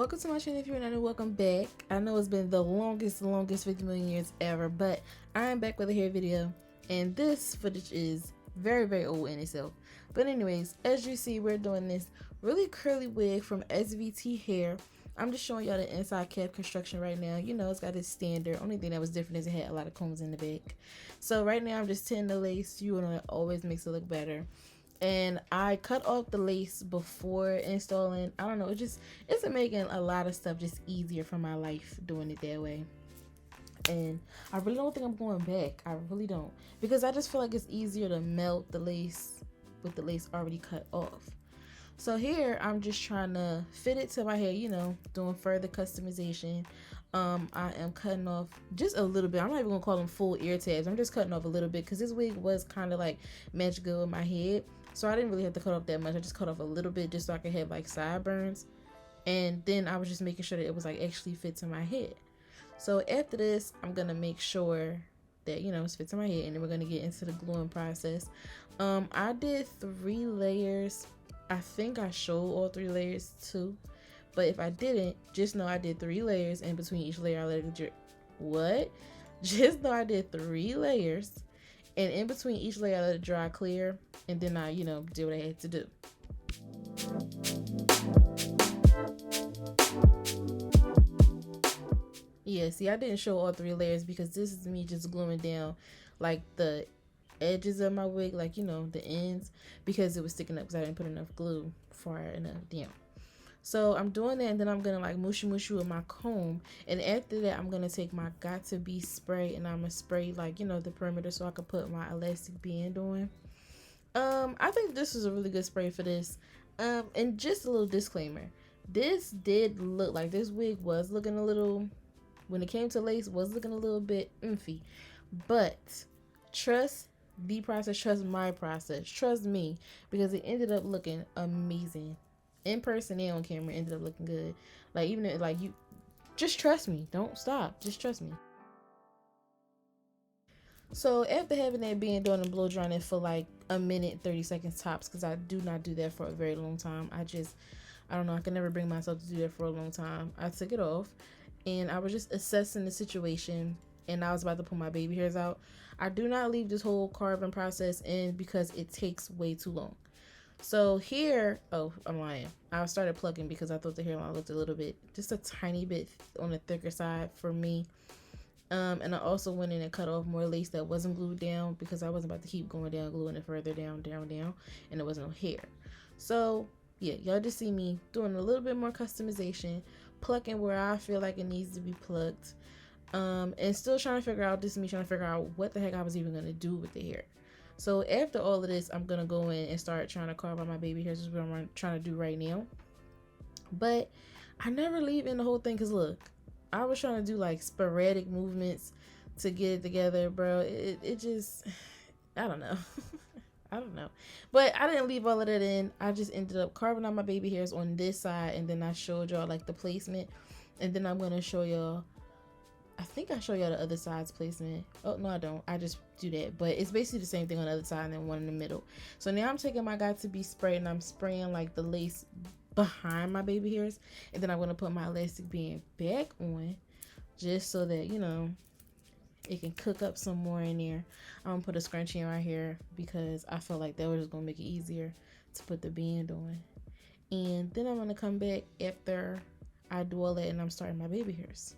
Welcome to my channel. If you're not new, welcome back. I know it's been the longest 50 million years ever, but I am back with a hair video, and this footage is very old in itself. But anyways, as you see, we're doing this really curly wig from SVT Hair. I'm just showing y'all the inside cap construction right now. You know, it's got its standard. Only thing that was different is it had a lot of combs in the back. So right now I'm just tinting the lace. You know, it always makes it look better. And I cut off the lace before installing. I don't know, it's making a lot of stuff just easier for my life doing it that way. And I really don't think I'm going back. I really don't, because I just feel like it's easier to melt the lace with the lace already cut off. So here I'm just trying to fit it to my hair, you know, doing further customization. I am cutting off just a little bit. I'm not even gonna call them full ear tabs. I'm just cutting off a little bit because this wig was kind of like match good with my head. So I didn't really have to cut off that much. I just cut off a little bit just so I could have like sideburns. And then I was just making sure that it was like actually fit to my head. So after this, I'm gonna make sure that, you know, it's fit to my head, and then we're gonna get into the gluing process. I did 3 layers. I think I showed all 3 layers too. But if I didn't, just know I did 3 layers, and between each layer I let it dry. What? Just know I did 3 layers, and in between each layer I let it dry clear, and then I, you know, did what I had to do. Yeah, see, I didn't show all 3 layers because this is me just gluing down like the edges of my wig, like, you know, the ends, because it was sticking up because I didn't put enough glue far enough down. So I'm doing that, and then I'm gonna like mushy with my comb, and after that I'm gonna take my got to be spray, and I'm gonna spray, like, you know, the perimeter so I can put my elastic band on. I think this is a really good spray for this. And just a little disclaimer, this did look like this wig was looking a little, when it came to lace, was looking a little bit oomphy, but trust the process, trust my process, trust me, because it ended up looking amazing. In person and on camera, ended up looking good. Like, even if, like, you just trust me, don't stop, just trust me. So after having that band on and blow drying it for like a minute 30 seconds tops, because I do not do that for a very long time, I don't know, I can never bring myself to do that for a long time. I took it off, and I was just assessing the situation, and I was about to pull my baby hairs out. I do not leave this whole carving process in because it takes way too long. So here, oh, I'm lying, I started plucking because I thought the hairline looked a little bit, just a tiny bit on the thicker side for me. And I also went in and cut off more lace that wasn't glued down because I wasn't about to keep going down, gluing it further down, and there wasn't no hair. So yeah, y'all just see me doing a little bit more customization, plucking where I feel like it needs to be plucked, and still trying to figure out, this is me trying to figure out what the heck I was even gonna do with the hair. So after all of this, I'm gonna go in and start trying to carve out my baby hairs, which is what I'm trying to do right now. But I never leave in the whole thing, because look, I was trying to do like sporadic movements to get it together, bro. It just, I don't know. I don't know. But I didn't leave all of that in. I just ended up carving out my baby hairs on this side, and then I showed y'all like the placement. And then I'm going to show y'all, I think I show y'all the other side's placement. Oh, no, I don't. I just do that. But it's basically the same thing on the other side and then one in the middle. So now I'm taking my got to be spray, and I'm spraying like the lace behind my baby hairs, and then I'm going to put my elastic band back on just so that, you know, it can cook up some more in there. I'm going to put a scrunchie right here because I feel like that was just going to make it easier to put the band on. And then I'm going to come back after I do all that and I'm starting my baby hairs.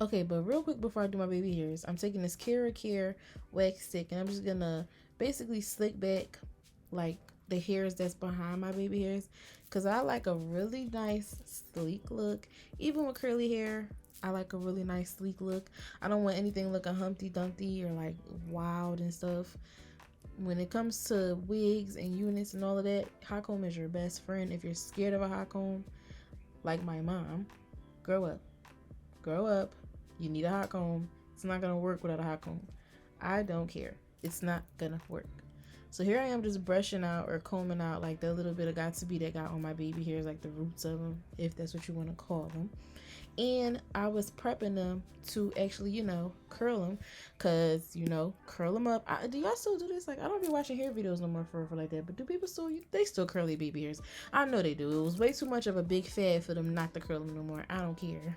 Okay, but real quick before I do my baby hairs, I'm taking this Care wax stick and I'm just gonna basically slick back like the hairs that's behind my baby hairs, because I like a really nice sleek look. Even with curly hair, I like a really nice sleek look. I don't want anything looking Humpty Dumpty or like wild and stuff. When it comes to wigs and units and all of that, hot comb is your best friend. If you're scared of a hot comb, like my mom, grow up. Grow up. You need a hot comb. It's not gonna work without a hot comb. I don't care. It's not gonna work. So here I am just brushing out or combing out like the little bit of got to be that got on my baby hairs, like the roots of them, if that's what you want to call them. And I was prepping them to actually, curl them, because, curl them up. Do y'all still do this? Like, I don't be watching hair videos no more for like that, but do people still, they still curl their baby hairs? I know they do. It was way too much of a big fad for them not to curl them no more. I don't care.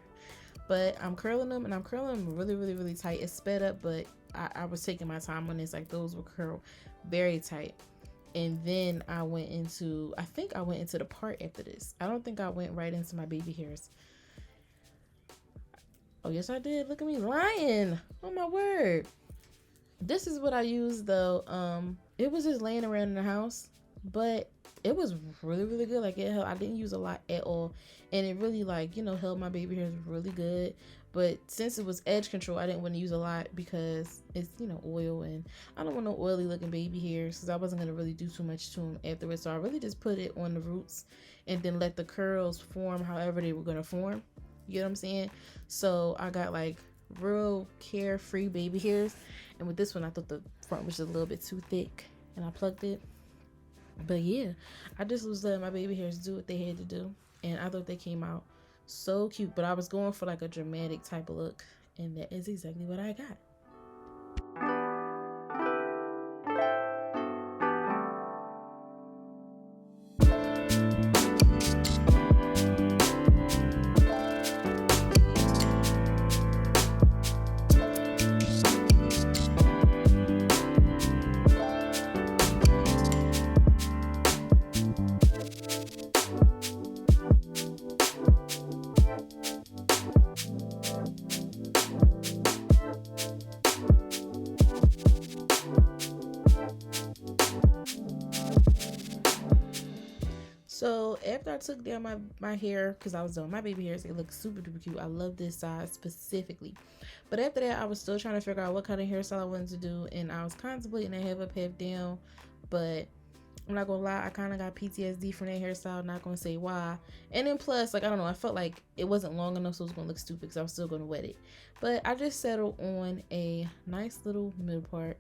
But I'm curling them, and I'm curling them really, really, really tight. It's sped up, but I was taking my time on this. Like, those were curled very tight. And then I think I went into the part after this. I don't think I went right into my baby hairs. Oh, yes, I did. Look at me lying. Oh, my word. This is what I used, though. It was just laying around in the house, but it was really, really good. Like, it held, I didn't use a lot at all. And it really, held my baby hairs really good. But since it was edge control, I didn't want to use a lot because it's, oil. And I don't want no oily looking baby hairs, because I wasn't going to really do too much to them afterwards. So I really just put it on the roots and then let the curls form however they were going to form. You get what I'm saying? So I got like real carefree baby hairs. And with this one, I thought the front was just a little bit too thick and I plucked it. But yeah, I just was letting my baby hairs do what they had to do. And I thought they came out so cute. But I was going for like a dramatic type of look. And that is exactly what I got. So after I took down my hair, because I was doing my baby hairs, it looked super duper cute. I love this size specifically. But after that, I was still trying to figure out what kind of hairstyle I wanted to do, and I was contemplating a half up, half down. But I'm not gonna lie, I kind of got PTSD from that hairstyle. Not gonna say why. And then plus, like, I don't know, I felt like it wasn't long enough, so it was gonna look stupid because I was still gonna wet it. But I just settled on a nice little middle part,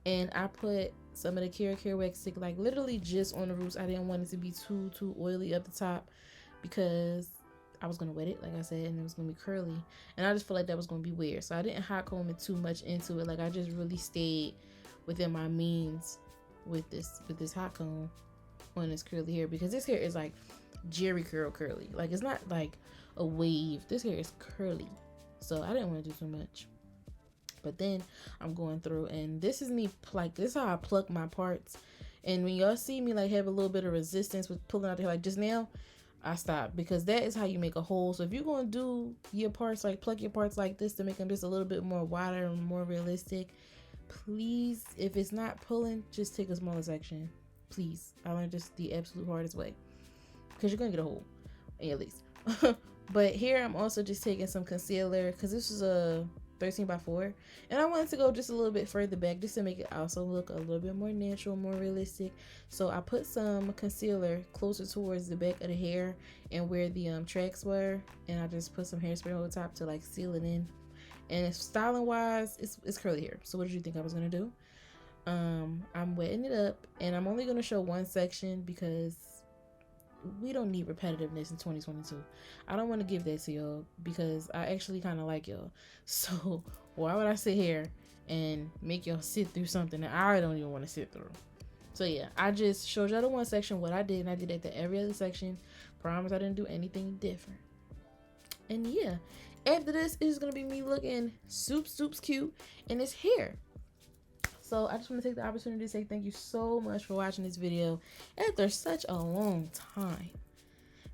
and I put some of the Care wax stick, like literally just on the roots. I didn't want it to be too oily up the top because I was gonna wet it, like I said, and it was gonna be curly, and I just feel like that was gonna be weird. So I didn't hot comb it too much into it. Like, I just really stayed within my means with this hot comb on this curly hair, because this hair is like Jerry curly. Like, it's not like a wave. This hair is curly, so I didn't want to do too much. But then I'm going through, and this is me, like, this is how I pluck my parts. And when y'all see me like have a little bit of resistance with pulling out the hair, like just now, I stop, because that is how you make a hole. So if you're going to do your parts, like pluck your parts like this to make them just a little bit more wider and more realistic, please, if it's not pulling, just take a smaller section. Please. I learned this the absolute hardest way, because you're going to get a hole, at least. But here I'm also just taking some concealer, because this is a 13x4, and I wanted to go just a little bit further back just to make it also look a little bit more natural, more realistic. So I put some concealer closer towards the back of the hair and where the tracks were, and I just put some hairspray over top to like seal it in. And styling wise, it's curly hair. So what did you think I was gonna do? I'm wetting it up, and I'm only gonna show one section because we don't need repetitiveness in 2022. I don't want to give that to y'all because I actually kind of like y'all. So why would I sit here and make y'all sit through something that I don't even want to sit through? So yeah, I just showed y'all the one section what I did, and I did that to every other section. Promise I didn't do anything different. And yeah, after this is gonna be me looking soups cute in this hair. So I just want to take the opportunity to say thank you so much for watching this video after such a long time.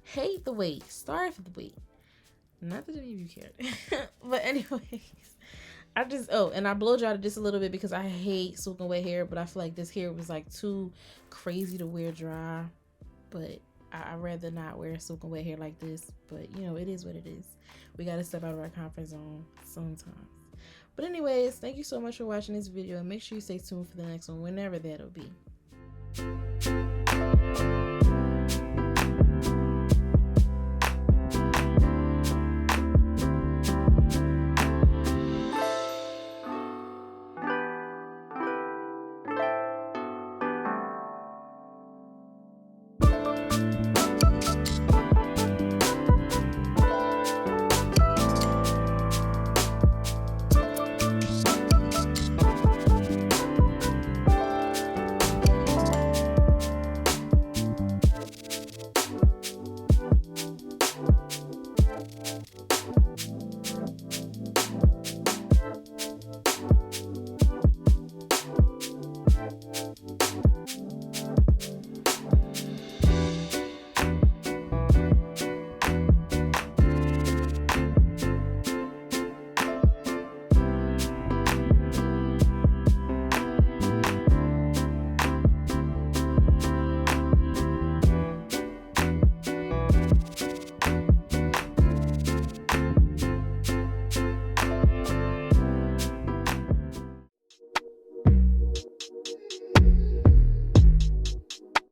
Hate the wait, sorry for the wait. Not that any of you cared. But anyways, and I blow dried it just a little bit because I hate soaking wet hair, but I feel like this hair was like too crazy to wear dry. But I'd rather not wear soaking wet hair like this. But you know, it is what it is. We gotta step out of our comfort zone sometimes. But anyways, thank you so much for watching this video, and make sure you stay tuned for the next one, whenever that'll be.